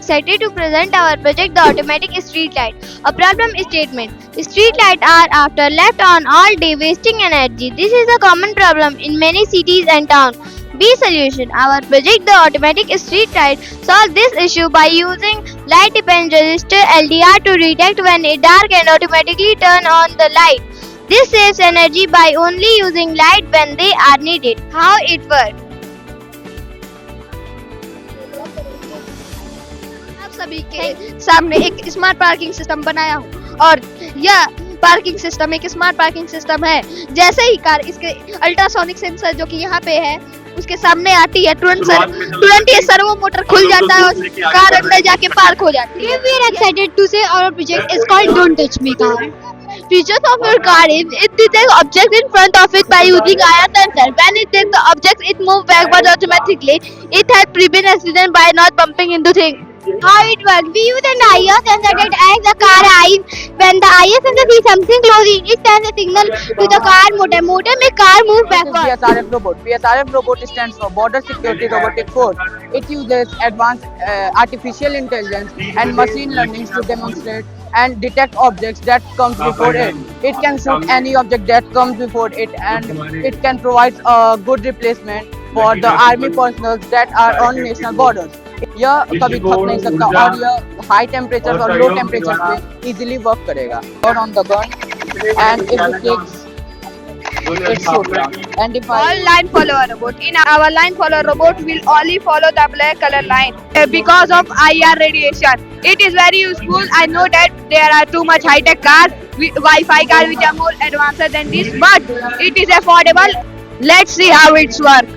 excited to present our project, the automatic street light. A problem statement. Street lights are after left on all day wasting energy. This is a common problem in many cities and towns. B solution. Our project, the automatic street light, solve this issue by using light dependent resistor LDR to detect when it dark and automatically turn on the light. This saves energy by only using light when they are needed. How it works? आप सभी के सामने एक smart parking system बनाया हूँ और यह parking system एक स्मार्ट पार्किंग सिस्टम है। जैसे ही कार इसके अल्ट्रासोनिक सेंसर जो कि यहाँ पे है उसके सामने आती है, तुरंत ये सर्वो मोटर खुल जाता है और कार अंदर जाके पार्क हो जाती है। We are excited to say our project is called Don't Touch Me Car. Features of your car is it detects objects in front of it by using IR sensor. When it detects the objects, it moves backwards automatically. It helps prevent accident by not bumping into things. How it works? We use an IR sensor that acts the car eyes. When the IR sensor sees something close, it sends a signal to the car motor. Motor make car move backward. BSRF robot. BSRF robot stands for Border Security Robotic Force. It uses advanced artificial intelligence and machine learning to demonstrate and detect objects that comes before it. It can shoot any object that comes before it, and it can provide a good replacement for the army personnel that are on national borders. यह कभी थक नहीं सकता और यह high temperature और low temperature पे easily work करेगा। और on the gun and if it takes it should and if All line follower robot. In our line follower robot will only follow the black color line because of IR radiation. It is very useful. I know that there are too much high tech cars, Wi-Fi cars which are more advanced than this, but it is affordable. Let's see how it's work.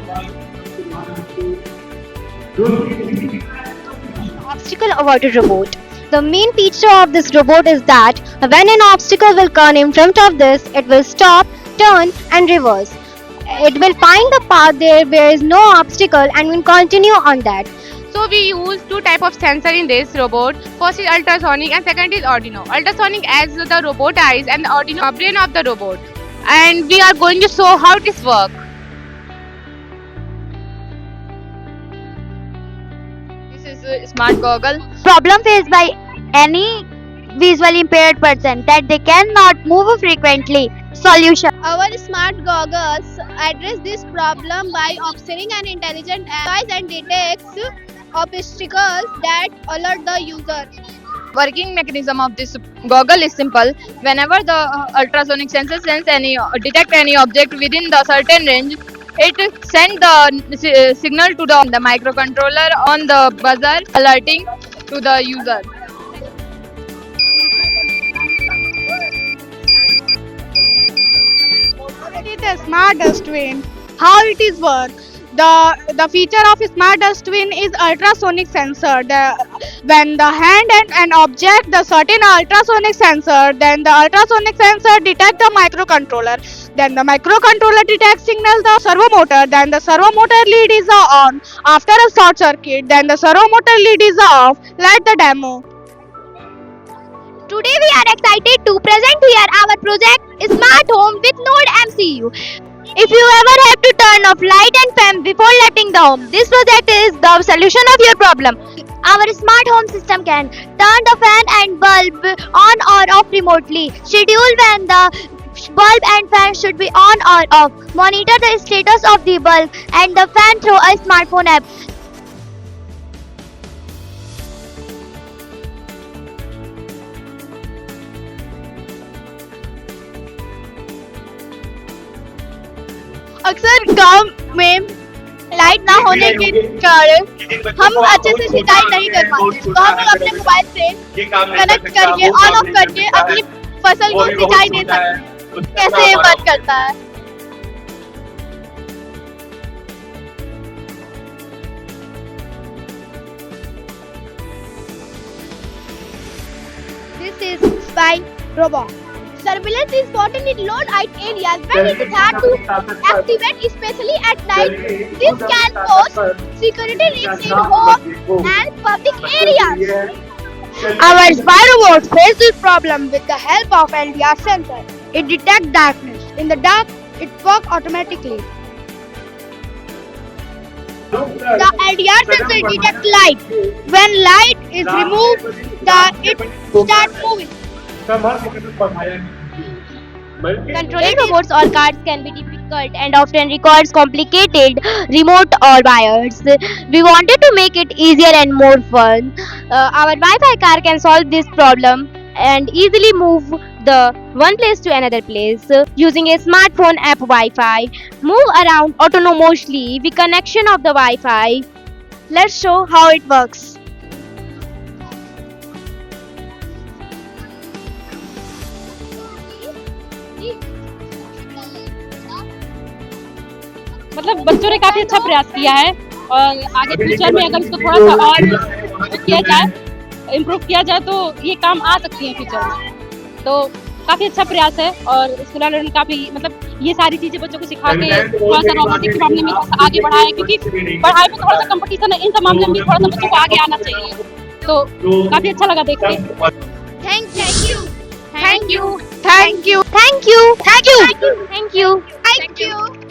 Obstacle avoider robot. The main feature of this robot is that when an obstacle will come in front of this, it will stop, turn and reverse. It will find the path there where is no obstacle and will continue on that. So we use two type of sensor in this robot. First is ultrasonic and second is Arduino. Ultrasonic as the robot eyes and the Arduino brain of the robot. And we are going to show how it is work. This is a smart goggle. Problem faced by any visually impaired person that they cannot move frequently. Solution. Our smart goggles address this problem by offering an intelligent device and detects obstacles that alert the user. Working mechanism of this goggle is simple. Whenever the ultrasonic sensor detect any object within the certain range, it sends the signal to the microcontroller on the buzzer, alerting to the user. It is a smart dustbin. How it is work? The feature of a smart dustbin is ultrasonic sensor. When the hand and an object the certain ultrasonic sensor, then the ultrasonic sensor detect the microcontroller. Then the microcontroller detects signal the servo motor. Then the servo motor lead is on. After a short circuit, then the servo motor lead is off. Let the demo. Today we are excited to present here our project Smart Home with Node MCU. If you ever have to turn off light and fan before letting the home, this project is the solution of your problem. Our smart home system can turn the fan and bulb on or off remotely, schedule when the bulb and fan should be on or off, monitor the status of the bulb and the fan through a smartphone app. अक्सर गांव में light ना होने के कारण हम अच्छे से सिंचाई नहीं कर पाते, तो हम लोग अपने मोबाइल से कनेक्ट करके ऑन ऑफ करके अपनी फसल को सिंचाई दे सकते हैं। कैसे ये वर्क करता है? This is Spy Robot. Surveillance is important in low light areas when it is hard to activate, especially at night. This can cause security risks in homes and public areas. Our spy robot faces this problem with the help of LDR sensor. It detects darkness. In the dark, it works automatically. The LDR sensor detects light. When light is removed, it starts moving. Controlling robots or cars can be difficult and often requires complicated remote or wires. We wanted to make it easier and more fun. Our Wi-Fi car can solve this problem and easily move the one place to another place using a smartphone app Wi-Fi. Move around autonomously with connection of the Wi-Fi. Let's show how it works. मतलब बच्चों ने काफी अच्छा प्रयास किया है और आगे फ्यूचर में अगर इसको थोड़ा सा और किया जाए, इम्प्रूव किया जाए तो ये काम आ सकती है फ्यूचर में। तो काफी अच्छा प्रयास है और स्कूल वालों ने काफी मतलब ये सारी चीजें बच्चों को सिखा के थोड़ा सा रोबोटिक्स के मामले में थोड़ा सा आगे बढ़ाया है, क्योंकि पढ़ाई में थोड़ा सा कंपटीशन है, इन सब मामले में भी थोड़ा सा बच्चों को आगे आना चाहिए। तो काफी अच्छा लगा देख के। Thank you. Thank you. Thank you. Thank you. Thank you. Thank you. Thank you.